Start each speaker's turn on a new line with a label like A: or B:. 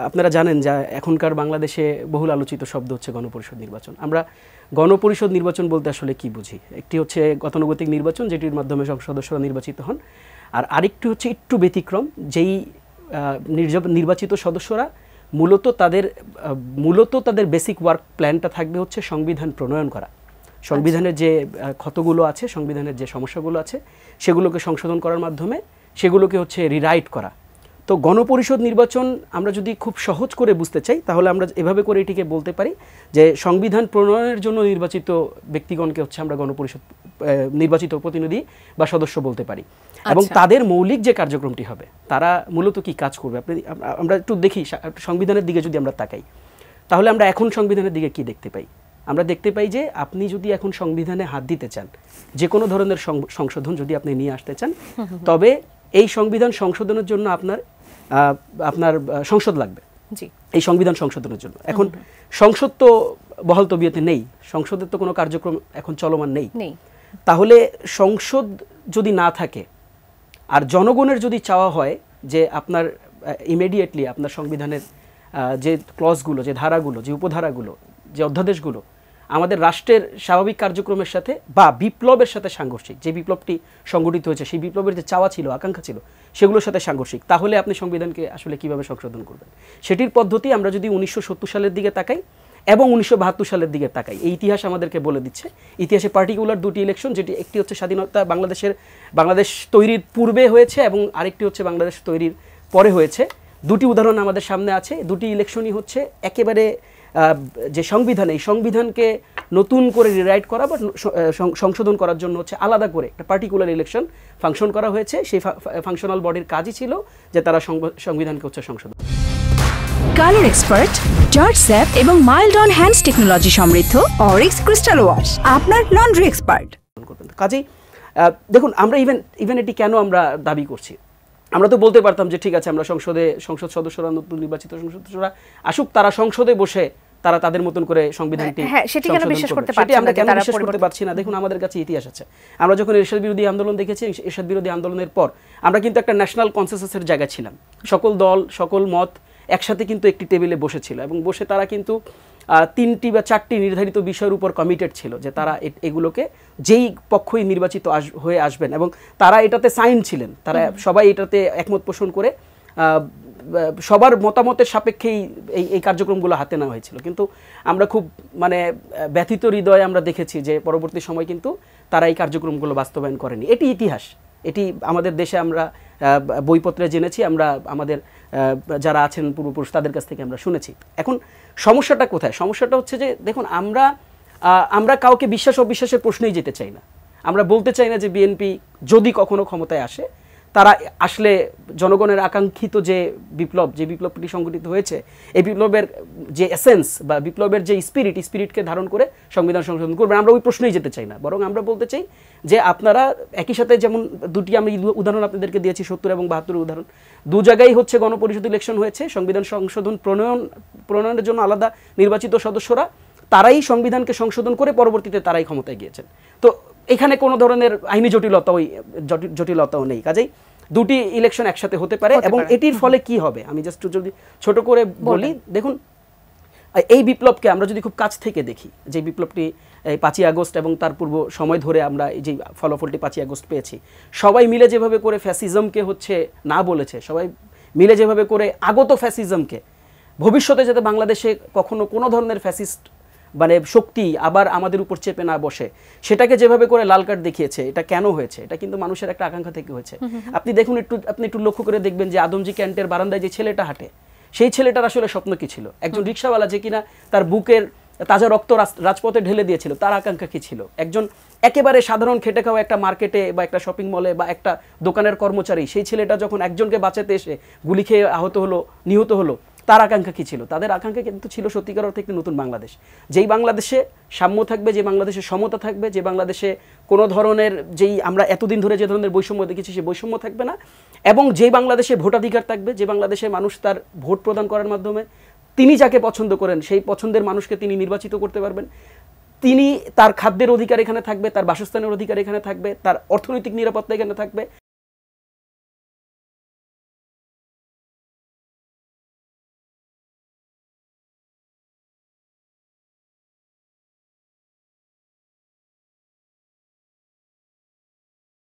A: আপনারা জানেন যে এখনকার বাংলাদেশে বহুল আলোচিত শব্দ হচ্ছে গণপরিষদ নির্বাচন। আমরা গণপরিষদ নির্বাচন বলতে আসলে কি বুঝি? একটি হচ্ছে গতানুগতিক নির্বাচন, যেটির মাধ্যমে সংসদ সদস্যরা নির্বাচিত হন, আর আরেকটি হচ্ছে একটু ব্যতিক্রম, যেই নির্বাচিত সদস্যরা মূলত তাদের বেসিক ওয়ার্ক প্ল্যানটা থাকবে হচ্ছে সংবিধান প্রণয়ন করা, সংবিধানের যে ক্ষতগুলো আছে, সংবিধানের যে সমস্যাগুলো আছে, সেগুলোকে সংশোধন করার মাধ্যমে সেগুলোকে হচ্ছে রিরাইট করা। তো গণপরিষদ নির্বাচন আমরা যদি খুব সহজ করে বুঝতে চাই, তাহলে আমরা এভাবে করে এটিকে বলতে পারি যে সংবিধান প্রণয়নের জন্য নির্বাচিত ব্যক্তিগণকে হচ্ছে আমরা গণপরিষদ নির্বাচিত প্রতিনিধি বা সদস্য বলতে পারি। এবং তাদের মৌলিক যে কার্যক্রমটি হবে, তারা মূলত কি কাজ করবে, আমরা একটু দেখি সংবিধানের দিকে যদি আমরা তাকাই, তাহলে আমরা এখন সংবিধানের দিকে কি দেখতে পাই? আমরা দেখতে পাই যে আপনি যদি এখন সংবিধানে হাত দিতে চান, যে কোনো ধরনের সংশোধন যদি আপনি নিয়ে আসতে চান, তবে এই সংবিধান সংশোধনের জন্য আপনার সংসদ লাগবে, এই সংবিধান সংশোধনের জন্য। এখন সংসদ তো বহাল তবিয়তে নেই, সংসদের তো কোনো কার্যক্রম এখন চলমান নেই। তাহলে সংসদ যদি না থাকে আর জনগণের যদি চাওয়া হয় যে আপনার ইমিডিয়েটলি আপনার সংবিধানের যে ক্লজগুলো, যে ধারাগুলো, যে উপধারাগুলো, যে অধ্যাদেশগুলো আমাদের রাষ্ট্রের স্বাভাবিক কার্যক্রমের সাথে বা বিপ্লবের সাথে সাংঘর্ষিক, যে বিপ্লবটি সংগঠিত হয়েছে সেই বিপ্লবের যে চাওয়া ছিল, আকাঙ্ক্ষা ছিল, সেগুলোর সাথে সাংঘর্ষিক, তাহলে আপনি সংবিধানকে আসলে কিভাবে সংশোধন করবেন? সেটির পদ্ধতি আমরা যদি 1970 সালের দিকে তাকাই এবং 1972 সালের দিকে তাকাই, এই ইতিহাস আমাদেরকে বলে দিচ্ছে। ইতিহাসে পার্টিকুলার দুটি ইলেকশন, যেটি একটি হচ্ছে স্বাধীনতা বাংলাদেশ তৈরির পূর্বে হয়েছে এবং আরেকটি হচ্ছে বাংলাদেশ তৈরির পরে হয়েছে। দুটি উদাহরণ আমাদের সামনে আছে। দুটি ইলেকশনই হচ্ছে একেবারে যে সংবিধান, এই সংবিধানকে নতুন করে রিরাইট করা বা সংশোধন করার জন্য হচ্ছে আলাদা করে একটা পার্টিকুলার ইলেকশন ফাংশন করা হয়েছে। সেই ফাংশনাল বডির কাজই ছিল যে তারা সংবিধানকে হচ্ছে সংশোধন।
B: কালার এক্সপার্ট, জর্জ স্যাপ এবং মাইল্ড অন হ্যান্ডস টেকনোলজি সমৃদ্ধ অরিক্স ক্রিস্টাল ওয়াশ আপনার লন্ড্রি এক্সপার্ট।
A: কাজেই দেখুন, আমরা ইভেন এটি কেন আমরা দাবি করছি? আমরা তো বলতে পারতাম যে ঠিক আছে, আমরা সংসদ সদস্যরা, নতুন নির্বাচিত সংসদ সদস্যরা আসুক, তারা সংসদে বসে তারা তাদের মতন করে সংবিধানটি আমরা কেন বিশ্বাস করতে পারছি না? দেখুন, আমাদের কাছে ইতিহাস আছে। আমরা যখন এরশাদ বিরোধী আন্দোলন দেখেছি, এরশাদ বিরোধী আন্দোলনের পর আমরা কিন্তু একটা ন্যাশনাল কনসেনসাসের জায়গায় ছিলাম। সকল দল, সকল মত একসাথে কিন্তু একটি টেবিলে বসেছিল এবং বসে তারা কিন্তু 3টি বা 4টি নির্ধারিত বিষয়ের উপর কমিটেড ছিল যে তারা এগুলোকে, যেই পক্ষই নির্বাচিত হয়ে আসবেন, এবং তারা এটাতে সাইন ছিলেন, তারা সবাই এটাতে একমত পোষণ করে সবার মতামতের সাপেক্ষেই এই কার্যক্রমগুলো হাতে নেওয়া হয়েছিল। কিন্তু আমরা খুব ব্যথিত হৃদয়ে আমরা দেখেছি যে পরবর্তী সময় কিন্তু তারা এই কার্যক্রমগুলো বাস্তবায়ন করেনি। এটি ইতিহাস, এটি আমাদের দেশে আমরা বইপত্রে জেনেছি, আমরা আমাদের যারা আছেন পূর্বপুরুষ তাদের কাছ থেকে আমরা শুনেছি। এখন সমস্যাটা কোথায়? সমস্যাটা হচ্ছে যে দেখুন, আমরা কাউকে বিশ্বাস অবিশ্বাসের প্রশ্নেই যেতে চাই না। আমরা বলতে চাই না যে বিএনপি যদি কখনো ক্ষমতায় আসে, তারা আসলে জনগণের আকাঙ্ক্ষিত যে বিপ্লবটি সংগঠিত হয়েছে, এই বিপ্লবের যে এসেন্স বা বিপ্লবের যে স্পিরিটকে ধারণ করে সংবিধান সংশোধন করবেন, আমরা ওই প্রশ্নেই যেতে চাই না। বরং আমরা বলতে চাই যে আপনারা একই সাথে, যেমন দুটি আমি উদাহরণ আপনাদেরকে দিয়েছি, 70 এবং 72 উদাহরণ, দু জায়গায় হচ্ছে গণপরিষদ ইলেকশন হয়েছে, সংবিধান সংশোধন প্রণয়নের জন্য আলাদা নির্বাচিত সদস্যরা, তারাই সংবিধানকে সংশোধন করে পরবর্তীতে তারাই ক্ষমতায় গিয়েছেন। তো এখানে কোনো ধরনের আইনি জটিলতাও নেই। কাজেই দুটি ইলেকশন একসাথে হতে পারে এবং এটির ফলে কি হবে আমি জাস্ট যদি ছোট করে বলি। দেখুন, এই বিপ্লবকে আমরা যদি খুব কাছ থেকে দেখি, যে বিপ্লবটি 5ই আগস্ট এবং তার পূর্ব সময় ধরে আমরা এই যে ফলাফলটি 5ই আগস্ট পেয়েছি, সবাই মিলে যেভাবে করে ফ্যাসিজমকে হচ্ছে না বলেছে, সবাই মিলে যেভাবে করে আগত ফ্যাসিজমকে, ভবিষ্যতে যাতে বাংলাদেশে কখনো কোনো ধরনের ফ্যাসিস্ট শক্তি আবার আমাদের উপর চেপে না বসে, সেটাকে যেভাবে করে লাল কার্ড দেখিয়েছে, এটা কেন হয়েছে? এটা কিন্তু মানুষের একটা আকাঙ্ক্ষা থেকে হয়েছে। আপনি দেখুন, আপনি একটু লক্ষ্য করে দেখবেন যে আদমজি ক্যান্টের বারান্দায় যে ছেলেটা হাঁটে, সেই ছেলেটার আসলে স্বপ্ন কি ছিল? একজন রিক্সাওয়ালা যে কিনা তার বুকের তাজা রক্ত রাজপথে ঢেলে দিয়েছিল, তার আকাঙ্ক্ষা কি ছিল? একজন একেবারে সাধারণ খেটে খাওয়া একটা মার্কেটে বা একটা শপিং মলে বা একটা দোকানের কর্মচারী, সেই ছেলেটা যখন একজনকে বাঁচাতে এসে গুলি খেয়ে নিহত হলো, তার আকাঙ্ক্ষা কি ছিল? তাদের আকাঙ্ক্ষা কিন্তু ছিল সত্যিকার অর্থে একটি নতুন বাংলাদেশ, যেই বাংলাদেশে সাম্য থাকবে, যে বাংলাদেশে সমতা থাকবে, যে বাংলাদেশে কোনো ধরনের যেই আমরা এতদিন ধরে যে ধরনের বৈষম্য দেখেছি সেই বৈষম্য থাকবে না, এবং যেই বাংলাদেশে ভোটাধিকার থাকবে, যে বাংলাদেশে মানুষ তার ভোট প্রদান করার মাধ্যমে তিনি যাকে পছন্দ করেন সেই পছন্দের মানুষকে তিনি নির্বাচিত করতে পারবেন, তিনি তার খাদ্যের অধিকার এখানে থাকবে, তার বাসস্থানের অধিকার এখানে থাকবে, তার অর্থনৈতিক নিরাপত্তা এখানে থাকবে।